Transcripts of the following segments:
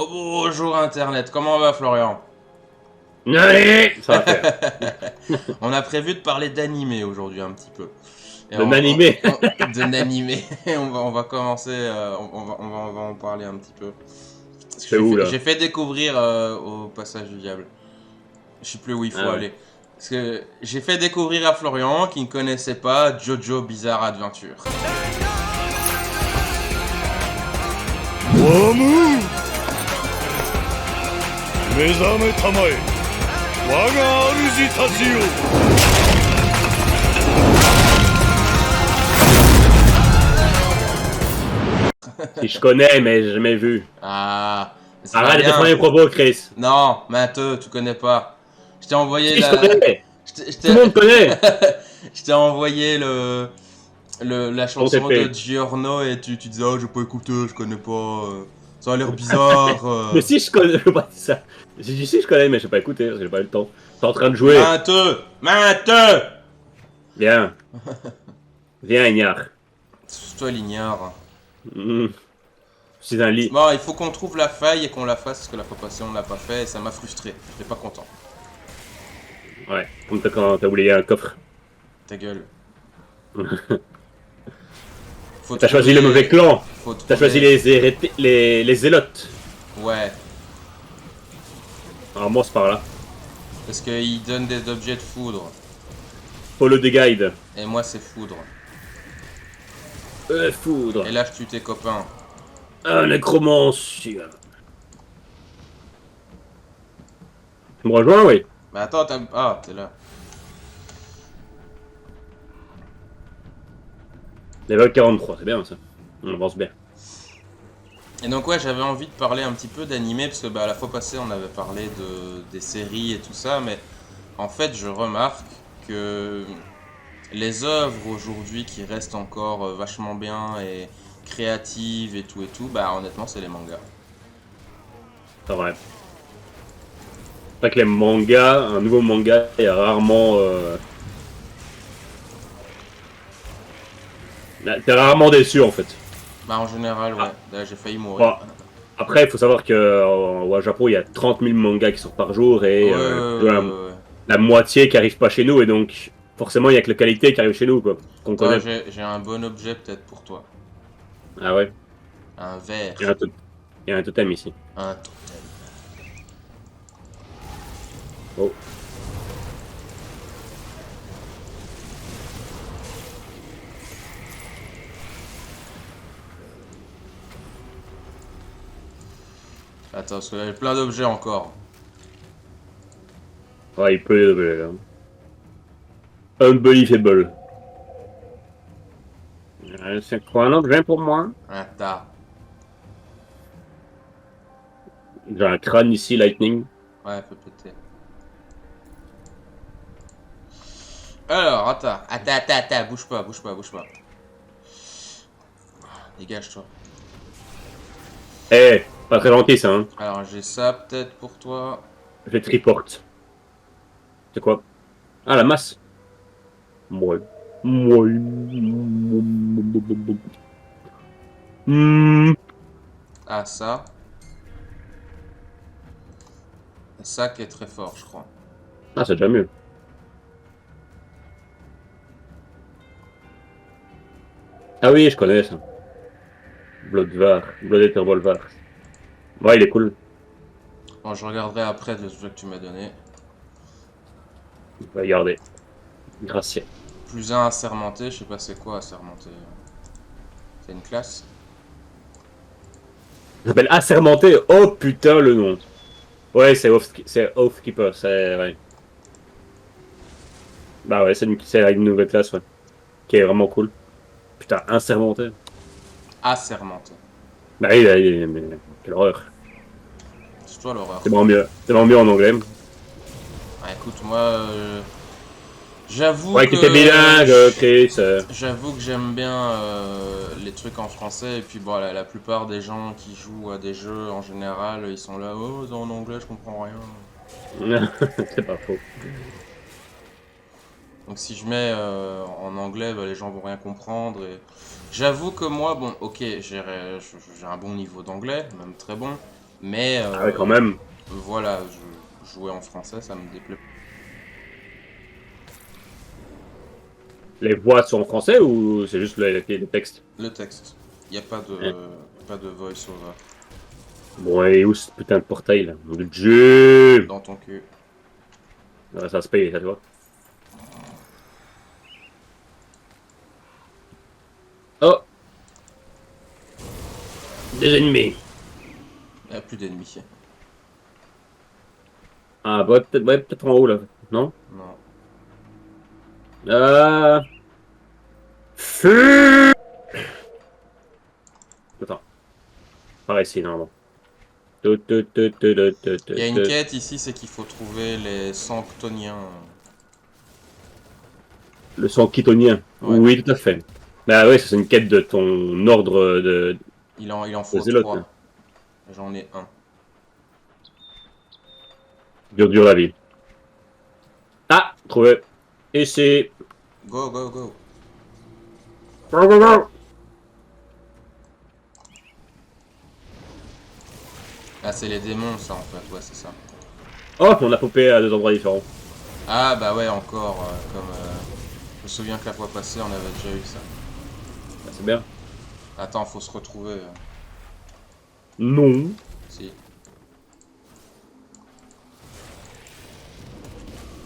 Oh bonjour Internet, comment va Florian? Allez, ça va faire. On a prévu de parler d'animé aujourd'hui un petit peu. Et De m'animer. de n'animé. On va commencer, on va en parler un petit peu. Parce que C'est où là? j'ai fait découvrir au passage du diable. Je sais plus où il faut Ah ouais. aller. Parce que j'ai fait découvrir à Florian qui ne connaissait pas Jojo Bizarre Adventure. ワム目覚めたまえ我が主たちよ Si je connais, mais j'ai jamais vu. Ah, mais c'est pas Arrête de défendre bien. les propos, Chris. Non, Matteux, tu connais pas. Je t'ai envoyé Si, je la. connais. Je Tout le monde connaît. t'ai envoyé la Ton chanson de TP. Giorno et tu disais oh j'ai pas écouté, je connais pas. Ça a l'air bizarre. Mais si, je connais. Je pas dit ça. J'ai dit si, je connais, mais j'ai pas écouté, parce que j'ai pas eu le temps. T'es en train de jouer. Matteux. Viens. Viens, Ignare. Toi l'ignore. C'est un lit. Bon, il faut qu'on trouve la faille et qu'on la fasse parce que la fois passée on l'a pas fait et ça m'a frustré. J'étais pas content. Ouais. Comme quand t'as oublié un coffre. Ta gueule. Faut T'as choisi le mauvais trouver. clan. Faut T'as choisi trouver. les zélotes. Ouais. Alors moi, c'est par là. Parce qu'ils donnent des objets de foudre. Follow the guide. Et moi c'est foudre. Foudre. Et là je tue tes copains. Un nécromancien. Tu me rejoins, oui. Mais attends, ah, t'es là. Level 43, c'est bien ça. On avance bien. Et donc ouais, j'avais envie de parler un petit peu d'animé parce que bah, la fois passée on avait parlé des séries et tout ça, mais en fait je remarque que les œuvres aujourd'hui qui restent encore vachement bien et créatives et tout, bah honnêtement c'est les mangas. C'est vrai. C'est vrai que les mangas, un nouveau manga, il y a rarement. T'es rarement déçu en fait. Bah en général ouais, Ah, là j'ai failli mourir. bon. Après, il faut savoir qu'au Japon, il y a 30 000 mangas qui sortent par jour et Ouais. la moitié qui arrivent pas chez nous. Et donc, forcément, il y a que la qualité qui arrive chez nous, quoi. Qu'on Toi connaît. j'ai un bon objet peut-être pour toi. Ah ouais. Un Il y a verre, un, il y a un totem ici. un totem. Oh. Attends, parce que là, j'ai plein d'objets encore. Ouais, il peut. Unbelievable. C'est quoi un objet pour moi? Un tas. J'ai un crâne ici, Lightning. Ouais, faut péter. Alors, attends, bouge pas. Dégage-toi. Eh, pas très gentil ça, hein. Alors, j'ai ça peut-être pour toi. Je triporte. C'est quoi? Ah, la masse. Moi. Moi. Hmm. Ah, ça. Ça qui est très fort, je crois. Ah, c'est déjà mieux. Ah oui, je connais ça. Bloodvar. Blooded Revolver. Ouais, il est cool. Bon, je regarderai après le jeu que tu m'as donné. Regardez. Gracieux. Plus un assermenté, je sais pas c'est quoi assermenté. C'est une classe. Ça s'appelle Assermenté. Oh putain, le nom. Ouais, c'est Oathkeeper. C'est. Ouais. Bah ouais, c'est une nouvelle classe, ouais. Qui est vraiment cool. Putain, Assermenté. Assermenté. Bah oui, mais quelle horreur. C'est toi l'horreur. C'est vraiment mieux. C'est vraiment mieux en anglais. Ah, écoute, moi, j'avoue Ouais, qui était bilingue, Chris. j'avoue que j'aime bien les trucs en français et puis bon la plupart des gens qui jouent à des jeux en général ils sont là oh c'est en anglais je comprends rien. C'est pas faux. Donc si je mets en anglais bah, les gens vont rien comprendre et j'avoue que moi bon ok j'ai un bon niveau d'anglais même très bon Mais Ah ouais, quand même. voilà, jouer en français, ça me déplaît. Les voix sont en français ou c'est juste les textes? Le texte. Il n'y a Hein. pas de voice-over Bon, et où ce putain de portail là? Mon Dieu! dans ton cul. Ouais, ça se paye, ça tu vois. Oh! Des ennemis! Il n'y a plus d'ennemis. Ah, bah, peut-être ouais, peut-être en haut là. Non? Non. Euh... Feu! Attends, par ici normalement. Tout, tout, tout, tout, tout, tout, Il y tout, a une tout. quête ici, c'est qu'il faut trouver les Sanctoniens. Le sang kétonien. Ouais, Oui, tout à fait. Bah ouais, c'est une quête de ton ordre il en de faut zélote. Hein. 3. J'en ai un. Dur la vie. Ah, trouvé. Ici. Go, go, go. Go, go, go. Ah, c'est les démons, ça, en fait. Ouais, c'est ça. Oh, on a popé à deux endroits différents. Ah, bah ouais, encore. Je me souviens que la fois passée, on avait déjà eu ça. Ah, c'est bien. Attends, faut se retrouver. Non. Si.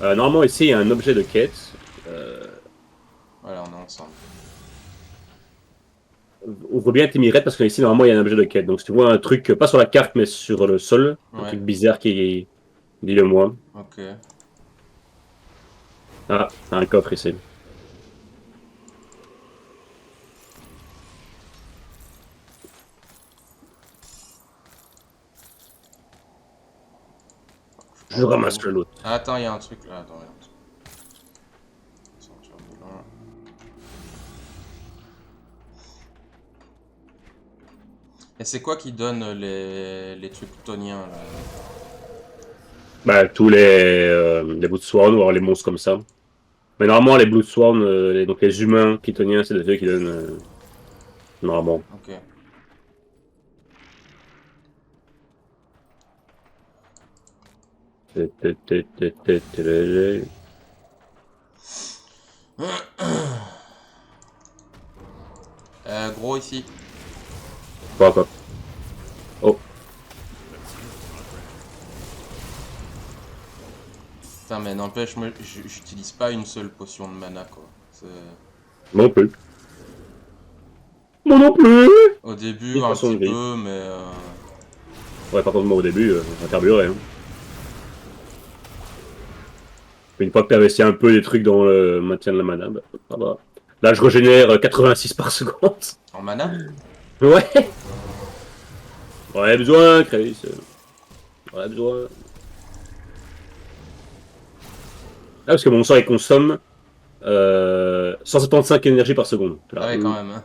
Normalement, ici, il y a un objet de quête. Voilà, on est ensemble. Ouvre bien tes mirettes parce que ici, normalement, il y a un objet de quête. Donc, si tu vois un truc, pas sur la carte, mais sur le sol, un Ouais, truc bizarre qui. Dis-le-moi. ok. Ah, t'as un coffre ici. Je Je prends ramasse tout. le lot. Ah, attends, il y a un truc là. Attends, il y a un truc. Sortir de là. Et c'est quoi qui donne les trucs toniens là? Bah, tous les Bloodsworn ou alors les monstres comme ça. Mais normalement, les Bloodsworn, donc les humains kétoniens, c'est des ceux qui donnent. Normalement. Ok. Gros ici. Quoi, quoi. Oh, Putain, mais n'empêche, moi j'utilise pas une seule potion de mana quoi. moi non plus. Moi non plus! Au début, Une un poisson petit de vie. peu, mais. Ouais, par contre, moi au début, ça carburait. Hein. Une fois que tu investi un peu des trucs dans le maintien de la mana, bah, ça va. Là, je régénère 86 par seconde. En mana? Ouais! Ouais, besoin, Chris. Ouais, besoin. Ah, parce que mon sort, il consomme 175 énergie par seconde. Ah Là, ouais, quand même.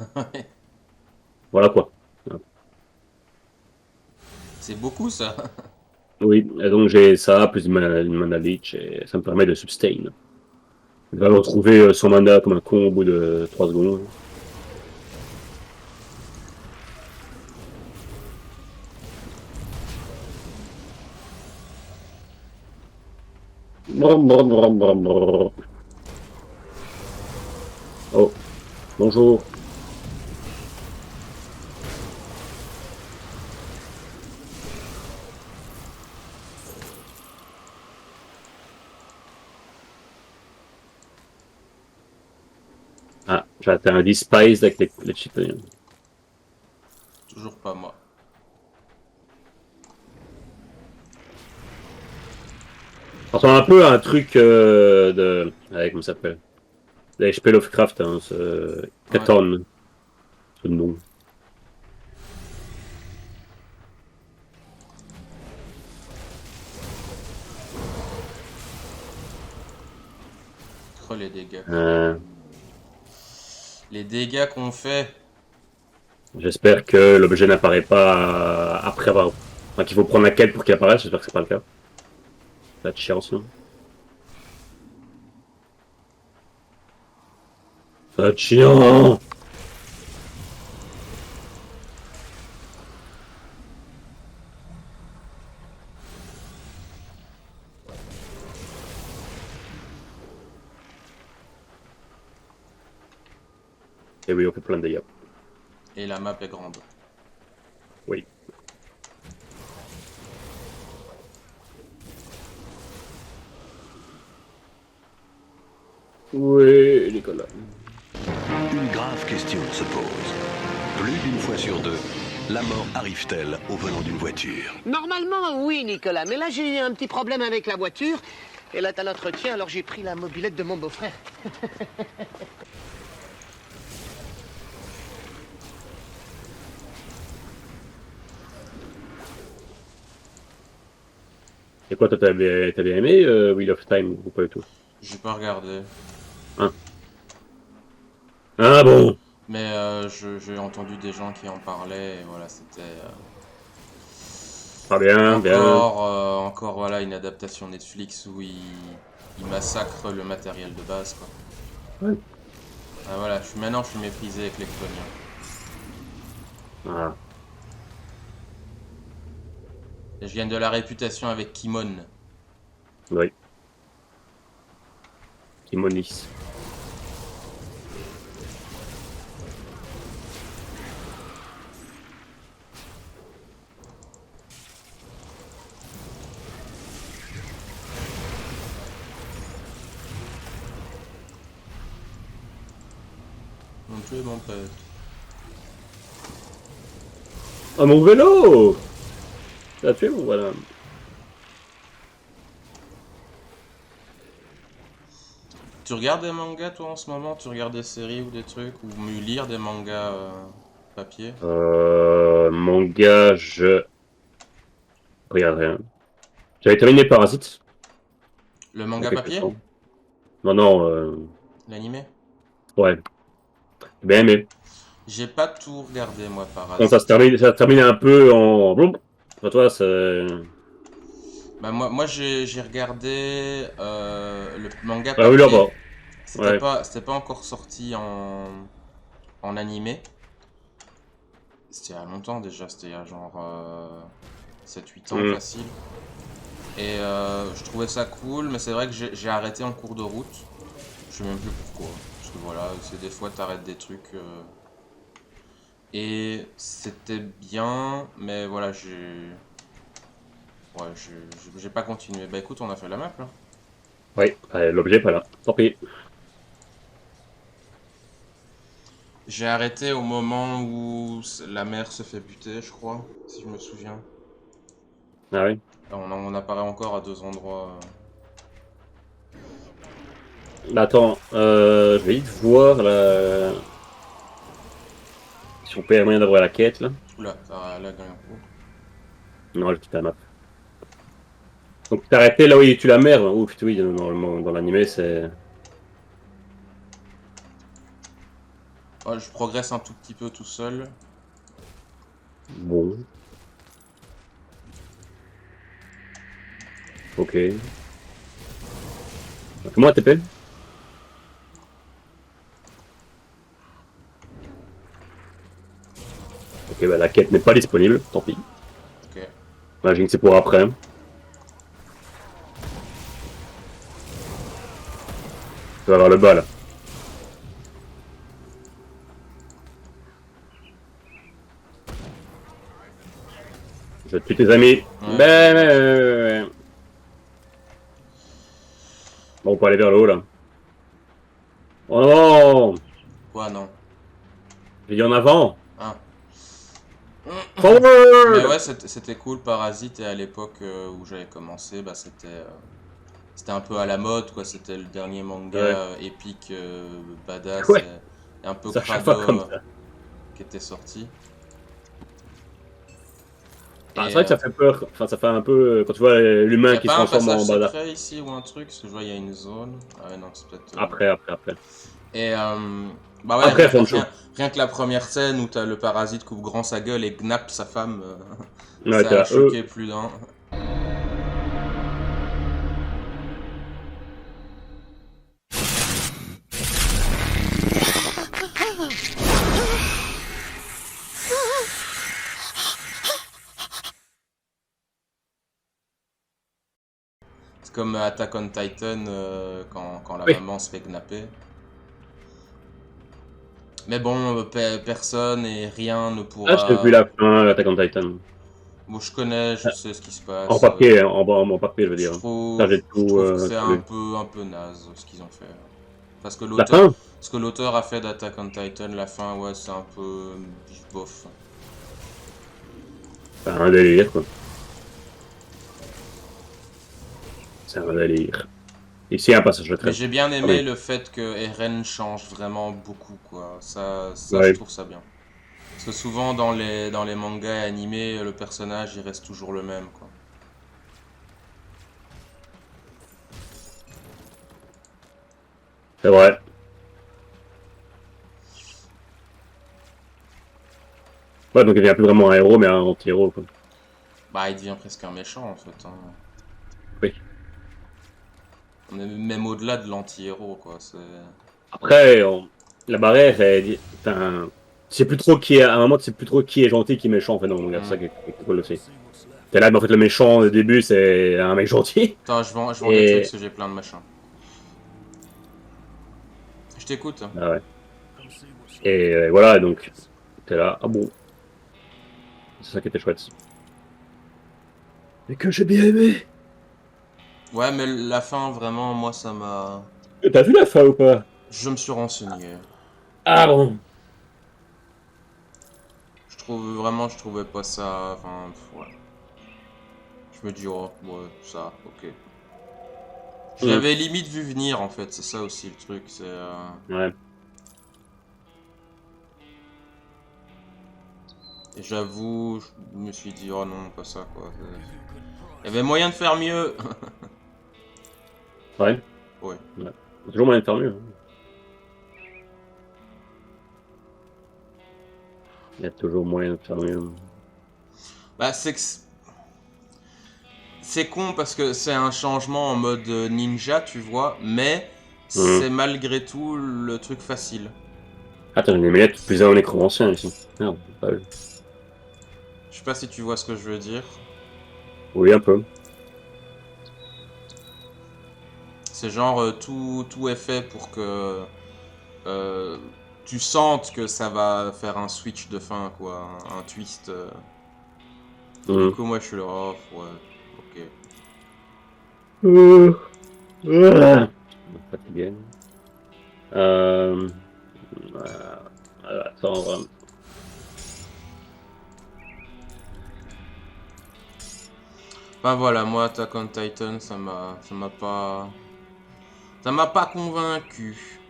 voilà quoi. C'est beaucoup ça. Oui, et donc j'ai ça, plus une mana leech, et ça me permet de sustain. Je vais me retrouver sans mana comme un con au bout de 3 secondes. Oh, bonjour. Ah, j'ai atteint un Despise avec les cheats. Toujours pas moi. Ça ressemble un peu à un truc comment ça s'appelle? Les HP Lovecraft, hein, ce Ouais. Katon, ce nom. Oh, les dégâts. Euh, Les dégâts qu'on fait. J'espère que l'objet n'apparaît pas après avoir. Enfin, qu'il faut prendre la quête pour qu'il apparaisse, j'espère que c'est pas le cas. Pas de chance, non? Pas de chiant! Et oui, on fait plein de dégâts. Et la map est grande. Oui. Oui, Nicolas. Une grave question se pose. Plus d'une fois sur deux, la mort arrive-t-elle au volant d'une voiture? Normalement, oui, Nicolas. Mais là, j'ai eu un petit problème avec la voiture. Elle est à l'entretien, alors j'ai pris la mobilette de mon beau-frère. Et quoi, toi, t'avais aimé Wheel of Time ou pas du tout? J'ai pas regardé. Hein? Ah bon? Mais j'ai entendu des gens qui en parlaient et voilà, c'était Pas bien, bien. encore voilà, une adaptation Netflix où ils massacrent le matériel de base quoi. Ouais. Ah, voilà, maintenant je suis méprisé avec les cloniens. Ah, Et je gagne de la réputation avec Kimon. oui. Kimonis. Mon Dieu, mon pote. Ah, mon vélo! T'as tué mon voilà. Tu regardes des mangas toi en ce moment? Tu regardes des séries ou des trucs? Ou mieux lire des mangas papier? Manga, je regarde rien. J'avais terminé Parasite Le il y a manga quelques papier? temps. Non, non, L'animé? ouais. J'ai bien aimé. J'ai pas tout regardé moi Bon, Parasite. ça se termine un peu en. Bon, enfin, toi, c'est. Bah moi j'ai regardé le manga Ah oui, là, papier. bas. Ouais. C'était pas encore sorti en animé. C'était il y a longtemps déjà, c'était il y a genre 7-8 ans Hmm. facile. Et je trouvais ça cool, mais c'est vrai que j'ai arrêté en cours de route. Je sais même plus pourquoi. Parce que voilà, c'est des fois t'arrêtes des trucs. Et c'était bien, mais voilà, Ouais, j'ai pas continué. Bah écoute, on a fait la map là. Oui, l'objet, pas là. Tant pis. J'ai arrêté au moment où la mère se fait buter, je crois, si je me souviens. Ah oui. Là, on apparaît encore à deux endroits. Bah, attends, je vais vite voir là, si on peut y avoir moyen d'avoir la quête là. Oula, t'as lag un coup. Non, j'ai quitté la map. Donc t'as arrêté là où il tue la mère. Ouf, oui, normalement dans l'animé c'est. Ouais, je progresse un tout petit peu tout seul. Bon. Ok. Comment TP? Ok, bah la quête n'est pas disponible, tant pis. Ok. J'imagine que c'est pour après. Tu vas avoir le bas là. Je tue tes amis. Ouais, Ben. Bon, on peut aller vers le haut là. Oh non! Quoi, non? J'ai dit en avant! Ah. Mais Forward! ouais, c'était cool, Parasite, et à l'époque où j'avais commencé, bah c'était un peu à la mode, quoi. C'était le dernier manga Ouais, épique, badass ouais, et un peu c'est à chaque fois crado comme ça. qui était sorti. Ah, c'est Et vrai que ça fait peur. Enfin, ça fait un peu. Quand tu vois y l'humain a qui se pas un transforme passage en badass. secret ici ou un truc? Parce que je vois, il y a une zone. Ah ouais, non, c'est peut-être. Après. Et bah ouais, Après, Foncho. rien que la première scène où t'as le parasite coupe grand sa gueule et knappe sa femme, Ouais, t'es ça a là. choqué plus d'un. C'est comme Attack on Titan quand la Oui. maman se fait knapper. Mais bon, personne et rien ne Ah, j'ai vu pourra... la fin d'Attack on Titan. Bon, je connais, je sais ce qui se En passe. papier, hein, en papier, je veux dire. Ça, j'ai Je tout, trouve que c'est tout lu. un peu naze ce qu'ils ont fait. Parce que La fin? ce que l'auteur a fait d'Attack on Titan, la fin, ouais, c'est un peu bof. C'est un délire, quoi. C'est un délire. Ici, un passage de Mais crème. j'ai bien aimé Oui. le fait que Eren change vraiment beaucoup, quoi. Ça je Ouais. trouve ça bien. Parce que souvent dans les mangas et animés, le personnage il reste toujours le même, quoi. C'est vrai. Ouais, donc il devient plus vraiment un héros, mais un anti-héros, quoi. Bah, il devient presque un méchant en fait, hein. Oui. On est même au-delà de l'anti-héros, quoi. Après, la barrière, enfin, c'est plus trop qui est, à un moment, c'est plus trop qui est gentil, qui est méchant, en fait, dans le manga. C'est ça qui est cool aussi. T'es là, mais en fait, le méchant, au début, c'est un mec gentil. Attends, je vends des trucs Et, parce que j'ai plein de machins. Je t'écoute. ah ouais. Et voilà, donc, t'es là, ah bon. C'est ça qui était chouette. Et que j'ai bien aimé. Ouais, mais la fin, vraiment, moi, ça m'a... T'as vu la fin ou pas? Je me suis renseigné. Ah bon. Je trouvais pas ça... Enfin, ouais. Je me dis, oh, ouais, ça, ok. Je l'avais limite vu venir, en fait. C'est ça aussi, le truc. C'est... Ouais. Et j'avoue, je me suis dit, oh non, pas ça, quoi. Il y avait moyen de faire mieux. Ouais. Ouais. Ouais. C'est toujours moyen de faire mieux. Hein. Il y a toujours moyen de faire mieux. Bah, c'est con parce que c'est un changement en mode ninja, tu vois, mais c'est malgré tout le truc facile. Attends, j'ai des lunettes plus un nécromancien ici. Merde, pas vu. Je sais pas si tu vois ce que je veux dire. Oui, un peu. C'est genre tout est fait pour que euh, tu sentes que ça va faire un switch de fin, quoi, un twist. Et du coup, moi je suis là, oh, ouais, ok. Fatigué. Attends. Bah voilà, moi Attack on Titan, ça m'a pas convaincu.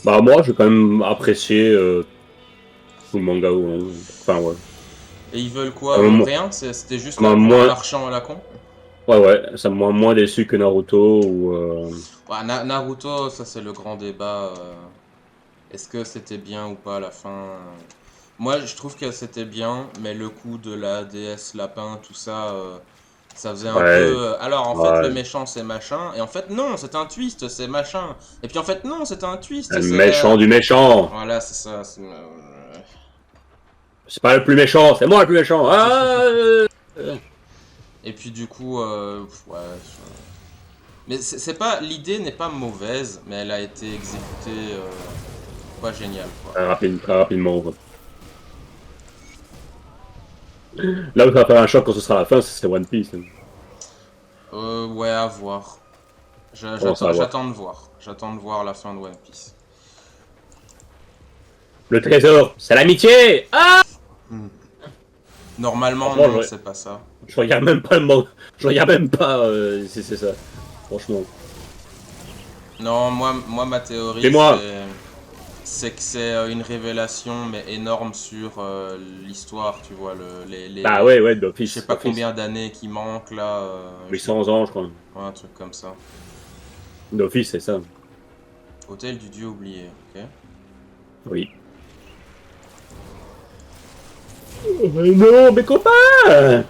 Bah moi, j'ai quand même apprécié tout le manga. Enfin, ouais. Et ils veulent quoi? Moi, Rien? C'était juste moi, pour un moins... marchand à la con? Ouais, ça m'a moins déçu que Naruto ou... Ouais, Naruto, ça c'est le grand débat. Est-ce que c'était bien ou pas à la fin? Moi, je trouve que c'était bien, mais le coup de la déesse lapin, tout ça, ça faisait un Ouais, peu. Alors, en fait, le ouais. méchant c'est machin, et en fait, non, c'est un twist, c'est machin. Et puis en fait, non, c'est un twist, Le c'est. méchant du méchant. Voilà, c'est ça. C'est pas le plus méchant, c'est moi le plus méchant. Et puis du coup, ouais. Mais c'est pas, l'idée n'est pas mauvaise, mais elle a été exécutée pas génial, quoi. Très rapidement. Quoi. Là où ça va faire un choc quand ce sera la fin, c'est One Piece. Hein. Ouais, à voir. J'attends de voir. J'attends de voir la fin de One Piece. Le trésor, c'est l'amitié. Ah, Normalement, non, c'est pas ça. je regarde même pas le mot. Je regarde même pas si c'est ça. Franchement. Non, moi ma théorie, c'est que c'est une révélation, mais énorme sur l'histoire, tu vois. Bah ouais, d'office. Je sais pas combien d'années qui manquent là. 800 ans, je crois. Ouais, un truc comme ça. D'office, c'est ça. Hôtel du Dieu oublié, ok. Oui. Non, mes copains.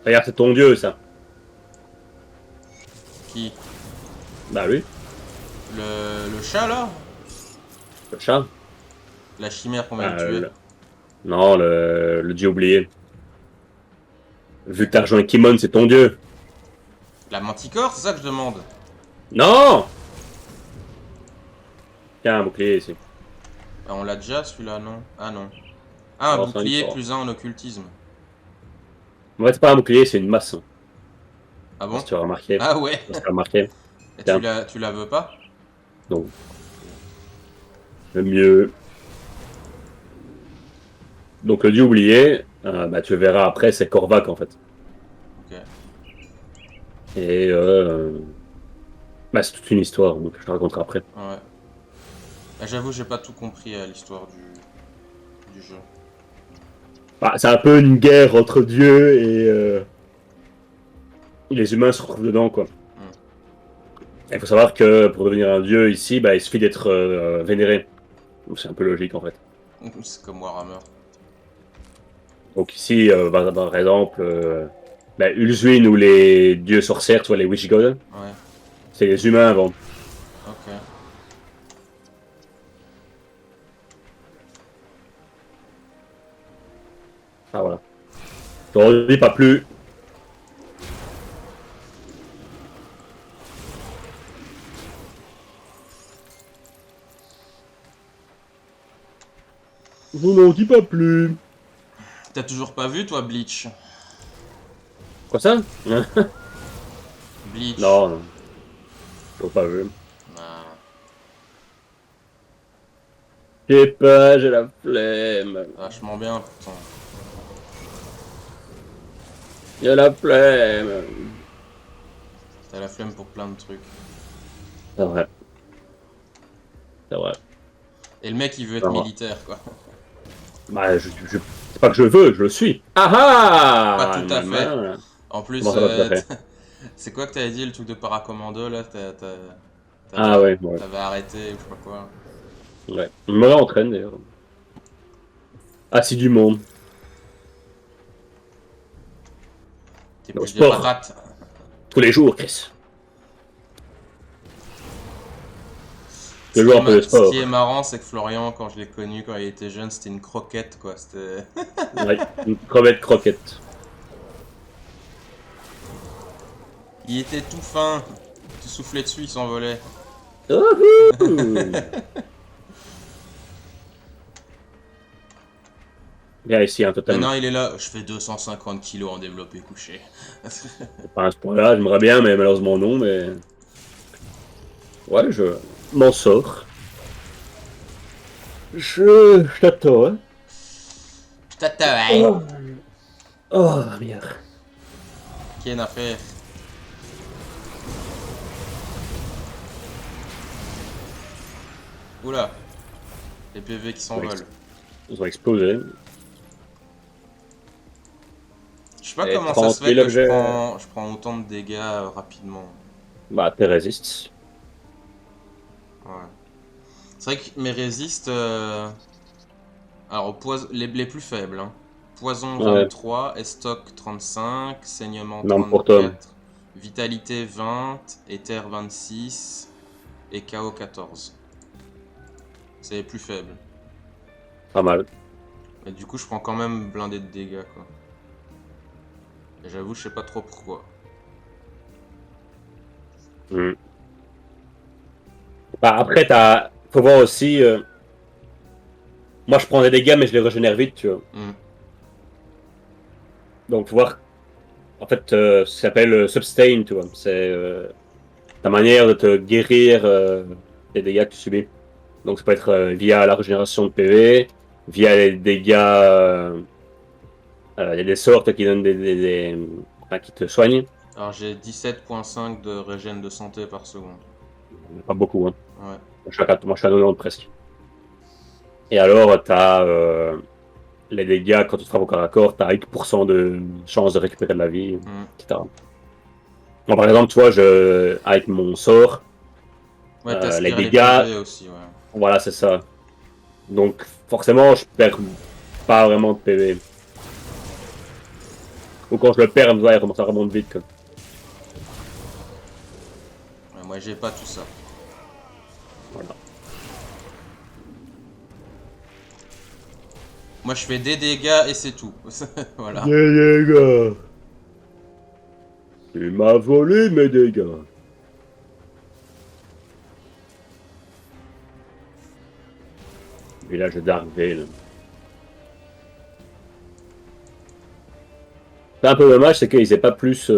Regarde, c'est ton dieu, ça. Qui? Bah oui. Le chat là? Le chat? La chimère qu'on vient de tuer. Non, le dieu oublié. Vu que t'as rejoint Kimon, c'est ton dieu. La manticore, c'est ça que je demande. Non! Tiens, un bouclier ici. Bah, on l'a déjà celui-là, non? Ah non. Ah, un Alors, c'est un bouclier effort. plus 1 en occultisme. En fait, c'est pas un bouclier, c'est une masse. Ah bon? Si tu as remarqué. Ah ouais. Si tu as remarqué. Et Tiens. tu la veux pas? Donc, le mieux. Donc, le dieu oublié, bah, tu le verras après, c'est Korvac en fait. Ok. Et bah, c'est toute une histoire, donc je te raconterai après. Ouais. Bah, j'avoue, j'ai pas tout compris à l'histoire du jeu. Bah, c'est un peu une guerre entre dieux et les humains se retrouvent dedans, quoi. Il faut savoir que pour devenir un dieu ici, bah, il suffit d'être vénéré. Donc c'est un peu logique en fait. C'est comme Warhammer. Donc ici, par exemple, bah, Ulzuin ou les dieux sorcières, soit les Witch Gods, Ouais. c'est les humains avant. Ok. Ah voilà. Je ne redis pas plus. Je n'en dis pas plus. T'as toujours pas vu, toi, Bleach? Quoi ça? Bleach. Non, non. Je l'ai pas vu. Ah. J'ai pas, j'ai la flemme. Vachement bien, pourtant. J'ai la flemme. T'as la flemme pour plein de trucs. C'est vrai. C'est vrai. Et le mec, il veut être militaire, quoi. Bah, c'est pas que je veux, je le suis. Ah ah! Pas tout à fait. En plus, Comment ça va, tout à fait? c'est quoi que t'avais dit, le truc de paracommando, là? Ah ouais, ouais. T'avais arrêté, ou je sais pas quoi. Ouais. Je me réentraîne d'ailleurs. Assidûment. T'es Le plus des sport. patates. Tous les jours, Chris. Ce Je qui joue est un peu de ce sport. qui est marrant, c'est que Florian, quand je l'ai connu, quand il était jeune, c'était une croquette, quoi. C'était... Ouais, une crevette croquette. Il était tout fin. Tu soufflais dessus, il s'envolait. Viens ici, hein, totalement. Maintenant, il est là. Je fais 250 kilos en développé couché. Pas à ce point-là, j'aimerais bien, mais malheureusement non, mais... Ouais, je m'en sors. Je t'attends, hein. Je t'attends, hein. Oh, merde. Qui est une affaire. Oula. Les PV qui s'envolent. Ils ont explosé. Je sais pas Et comment ça se fait 30 000 que objets. je prends autant de dégâts rapidement. Bah, t'es résistes. Ouais. C'est vrai que mes résistes... Alors, les plus faibles. Hein. Poison Ouais. 23, Estoc 35, Saignement Non, pour toi. 34, Vitalité 20, Éther 26 et KO 14. C'est les plus faibles. Pas mal. Mais du coup, je prends quand même blindé de dégâts, quoi. Et j'avoue, je sais pas trop pourquoi. Bah, après, faut voir aussi... Moi, je prends des dégâts, mais je les régénère vite, tu vois. Donc, faut voir... En fait, ce qui s'appelle sustain, tu vois. C'est ta manière de te guérir des dégâts que tu subis. Donc, ça peut être via la régénération de PV, via les dégâts... Il y a des sorts qui donnent enfin, qui te soignent. Alors, j'ai 17.5 de régène de santé par seconde. Pas beaucoup, hein. Ouais. Moi, je suis à 90 presque. Et alors, t'as les dégâts quand tu frappes au corps à corps, t'as 8% de chance de récupérer de la vie, etc. Moi, par exemple, tu vois, avec mon sort, Ouais, les dégâts, PV aussi, ouais. voilà, c'est ça. Donc, forcément, je perds pas vraiment de PV. Ou quand je le perds, ouais, ça remonte vite, quoi. Ouais, moi, j'ai pas tout ça. Voilà. Moi je fais des dégâts et c'est tout. Voilà. Les dégâts. Tu m'as volé mes dégâts. Village de Darkvale. C'est un peu dommage, c'est qu'ils aient pas plus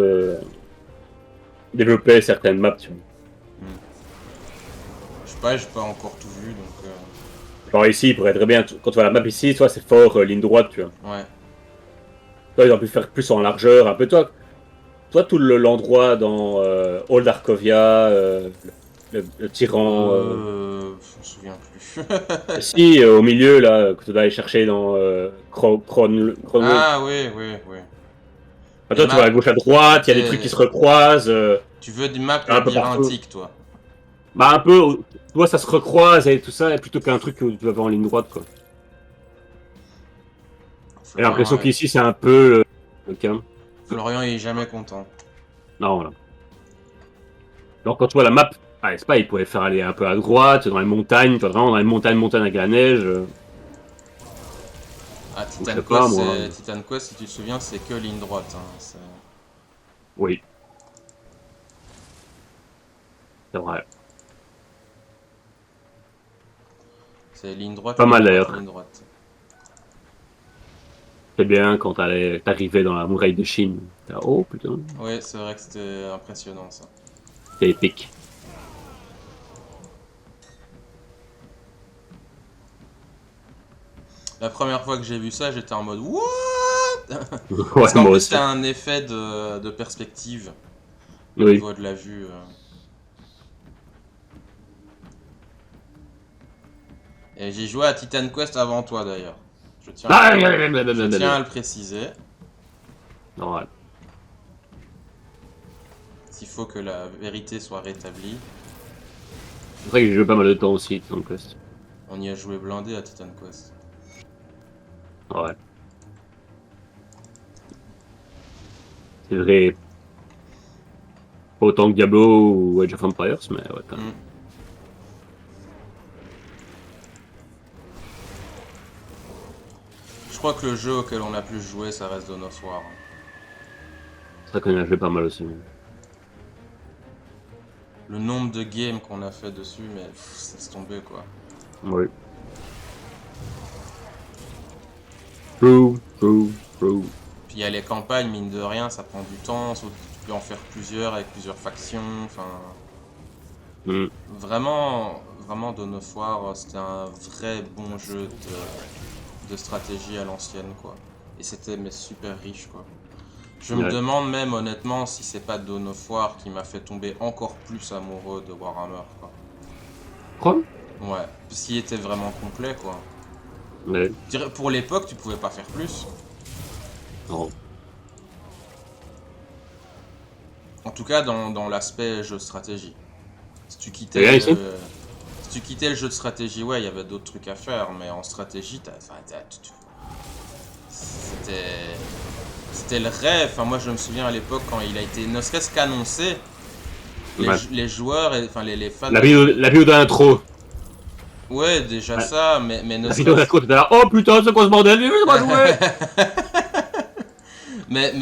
développé certaines maps. Tu vois. Je sais pas, j'ai pas encore tout vu donc. Genre ici, il pourrait très bien, quand tu vois la map ici, toi c'est fort ligne droite, tu vois. Ouais. Toi, ils auraient pu faire plus en largeur, un peu toi tout l'endroit dans Old Arkovia, le tyran. Je me souviens plus. Si, au milieu, là, que tu dois aller chercher dans Cronway. Ah oui, oui, oui. Bah, Les toi, tu vois à maps, gauche, à droite, il y a des trucs qui se t'es- recroisent, tu veux des maps un peu partout. labyrinthiques, toi. Bah, un peu, toi, ça se recroise et tout ça, plutôt qu'un truc que tu vas voir en ligne droite, quoi. J'ai l'impression Florian, qu'ici, c'est un peu le cas. Florian il est jamais content. Non, voilà. Donc, quand tu vois la map, ah, c'est pas, il pouvait faire aller un peu à droite, dans les montagnes, toi, vraiment dans les montagnes avec la neige. Ah, Je sais pas, moi. Titan Quest, si tu te souviens, c'est que ligne droite. Hein. Oui. C'est vrai. C'est ligne droite, Pas ligne mal, droite, d'ailleurs. ligne droite. C'est bien quand t'arrivais dans la muraille de Chine. Oh, putain, Oui, c'est vrai que c'était impressionnant, ça. c'est épique. La première fois que j'ai vu ça, j'étais en mode What? Ouais, Parce qu'en moi plus, aussi. t'as un effet de perspective au Oui. niveau de la vue. Et j'ai joué à Titan Quest avant toi d'ailleurs. Je tiens, je tiens à le préciser. Non, ouais. S'il faut que la vérité soit rétablie. C'est vrai que j'ai joué pas mal de temps aussi, Titan Quest. On y a joué blindé à Titan Quest. Ouais. C'est vrai. Pas autant que Diablo ou Age of Empires, mais ouais, quand même. Je crois que le jeu auquel on a plus joué, ça reste Dawn of War. C'est vrai qu'on a joué pas mal aussi. Le nombre de games qu'on a fait dessus, mais ça se tombait quoi. Oui. True. Puis il y a les campagnes, mine de rien, ça prend du temps, sauf que tu peux en faire plusieurs avec plusieurs factions, enfin... Mm. Vraiment, Dawn of War, c'était un vrai bon jeu de stratégie à l'ancienne, quoi. Et c'était mais super riche, quoi. Je me Ouais. demande même honnêtement si c'est pas Dawn of War qui m'a fait tomber encore plus amoureux de Warhammer, quoi. Quoi? Ouais, parce qu'il était vraiment complet, quoi. Ouais. Je dirais, pour l'époque, tu pouvais pas faire plus. Non. En tout cas, dans l'aspect jeu de stratégie. Si tu quittais Et là, le, ici si tu quittais le jeu de stratégie, ouais, il y avait d'autres trucs à faire, mais en stratégie, c'était le rêve. Enfin, moi, je me souviens à l'époque quand il a été, ne serait-ce qu'annoncé, Ouais. les joueurs, enfin les fans. La vidéo d'intro. Ouais, déjà Ouais. ça, mais ne La vidéo serait-ce. d'intro, t'étais là, oh putain, c'est quoi ce bordel? Je vais pas jouer! mais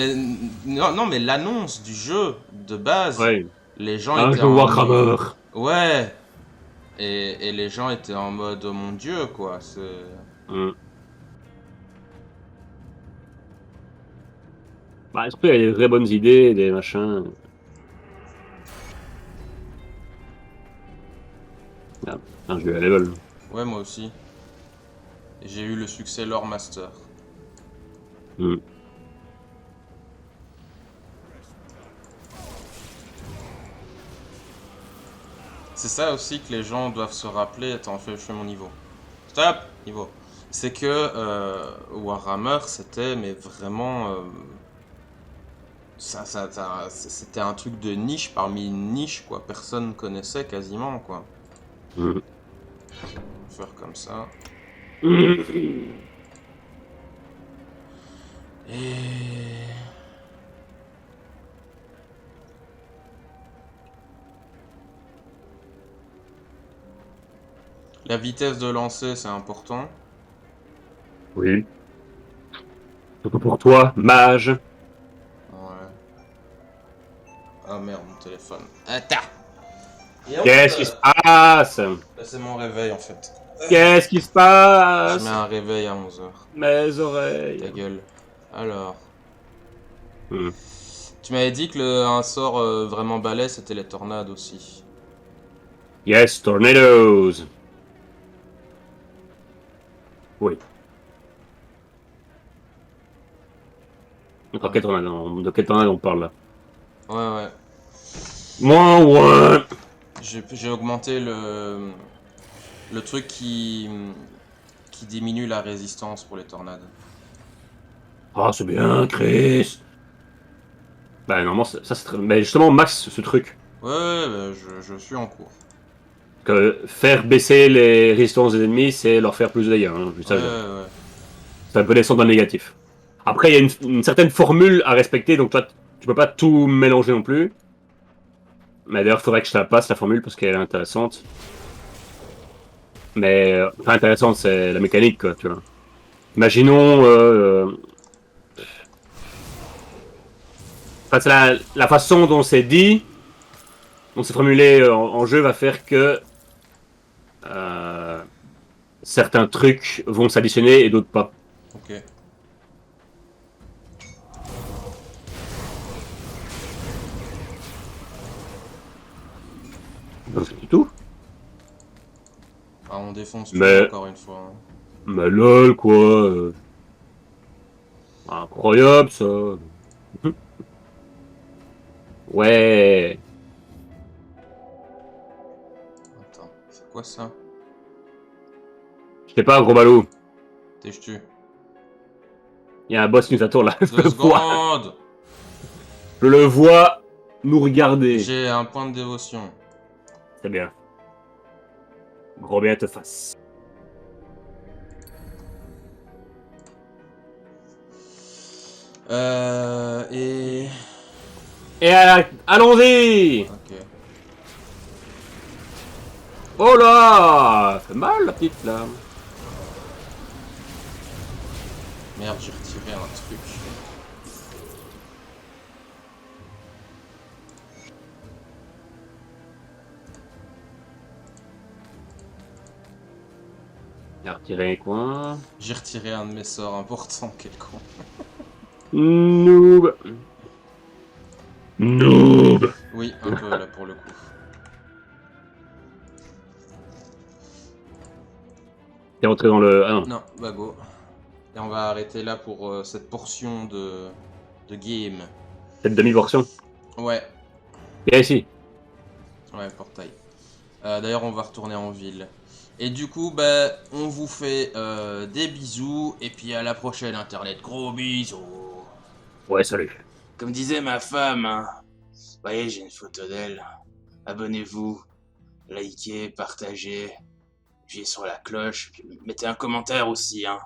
non, mais l'annonce du jeu de base, Ouais. les gens Un étaient jeu en Warhammer. ouais. Et les gens étaient en mode oh mon dieu quoi, c'est. Mm. Bah, surtout, il y a des vraies bonnes idées, des machins. Ah, un jeu à level. Ouais, moi aussi. J'ai eu le succès Lore Master. Mm. C'est ça aussi que les gens doivent se rappeler. Attends, je fais mon niveau. Stop, niveau. C'est que Warhammer, c'était mais vraiment, c'était un truc de niche parmi une niche quoi. Personne connaissait quasiment quoi. Mm. Faire comme ça. Mm. Et la vitesse de lancer, c'est important. Oui. Surtout pour toi, mage. Ouais. Ah merde, mon téléphone. Attends. Et Qu'est-ce qui se passe? Là, c'est mon réveil en fait. Qu'est-ce qui se Je passe? mets un réveil à 11h. Mes Ta oreilles. gueule. Alors. Hmm. Tu m'avais dit que un sort vraiment balèze c'était les tornades aussi. Yes, tornadoes. Oui. Ah. De quelle tornade on parle là? Ouais. Ouais. J'ai augmenté le truc qui diminue la résistance pour les tornades. Ah, c'est bien, Chris. Bah, normalement, ça c'est très... Mais justement, max ce truc. Ouais, bah, je suis en cours. Que faire baisser les résistances des ennemis, c'est leur faire plus de dégâts. Hein. Ouais. Ça peut descendre dans le négatif. Après, il y a une certaine formule à respecter, donc toi, tu peux pas tout mélanger non plus. Mais d'ailleurs, il faudrait que je te la passe, la formule, parce qu'elle est intéressante. Mais, pas intéressante, c'est la mécanique, quoi, tu vois. Imaginons... Enfin, c'est la façon dont c'est dit, dont c'est formulé en jeu, va faire que... certains trucs vont s'additionner et d'autres pas. Ok. Donc, c'est tout. Ah, on défonce tout Mais- encore une fois. Hein. Mais lol, quoi. Incroyable, ça. Ouais. Attends, c'est quoi ça? Je sais pas, gros balou. T'es jetu. Il y a un boss qui nous attend là. Je 2 le vois. secondes! Je le vois nous regarder. J'ai un point de dévotion. C'est bien. Gros bien te fasse. Et... Et allons-y. Ok. Oh là, ça fait mal la petite là. Merde, j'ai retiré un truc. Il a retiré un coin. J'ai retiré un de mes sorts importants, quel con. Noob. Noob. Oui, un peu là pour le coup. T'es rentré dans le... Ah non. Non, bah go. Et on va arrêter là pour cette portion de game. Cette demi-portion. Ouais, Viens ici. ouais, portail. D'ailleurs, on va retourner en ville. Et du coup, bah, on vous fait des bisous. Et puis à la prochaine, Internet. Gros bisous. Ouais, salut. Comme disait ma femme, hein. Vous voyez, j'ai une photo d'elle. Abonnez-vous, likez, partagez, appuyez sur la cloche, puis mettez un commentaire aussi, hein.